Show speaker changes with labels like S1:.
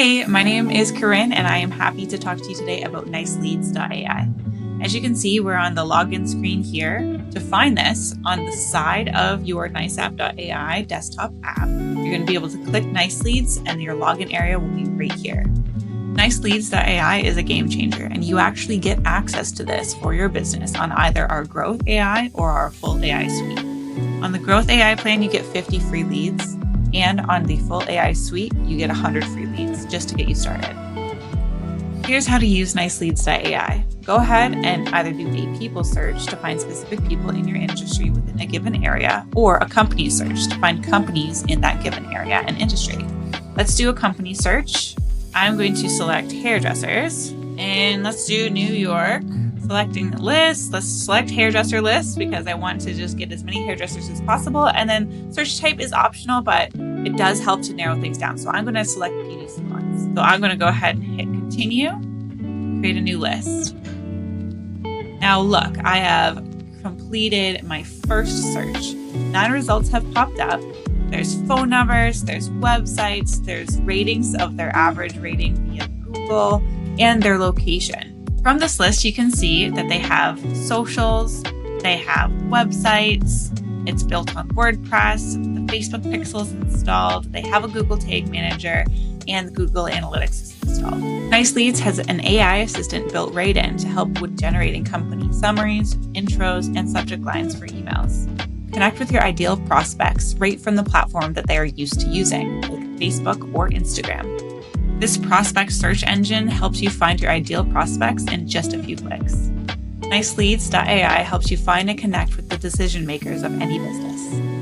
S1: Hey, my name is Corinne, and I am happy to talk to you today about NiceLeads.ai. As you can see, we're on the login screen here. To find this, on the side of your NiceApp.ai desktop app, you're going to be able to click Nice Leads, and your login area will be right here. NiceLeads.ai is a game changer, and you actually get access to this for your business on either our Growth AI or our Full AI suite. On the Growth AI plan, you get 50 free leads, and on the Full AI suite, you get 100 free leads just to get you started. Here's how to use NiceLeads.ai. Go ahead and either do a people search to find specific people in your industry within a given area, or a company search to find companies in that given area and industry. Let's do a company search. I'm going to select hairdressers, and let's do New York. Selecting the list, let's select hairdresser list because I want to just get as many hairdressers as possible. And then search type is optional, but it does help to narrow things down. So I'm going to select beauty salons. So I'm going to go ahead and hit continue, create a new list. Now look, I have completed my first search. 9 results have popped up. There's phone numbers, there's websites, there's ratings of their average rating via Google, and their location. From this list, you can see that they have socials, they have websites, it's built on WordPress, the Facebook pixel is installed, they have a Google Tag Manager, and Google Analytics is installed. NiceLeads has an AI assistant built right in to help with generating company summaries, intros, and subject lines for emails. Connect with your ideal prospects right from the platform that they are used to using, like Facebook or Instagram. This prospect search engine helps you find your ideal prospects in just a few clicks. NiceLeads.ai helps you find and connect with the decision makers of any business.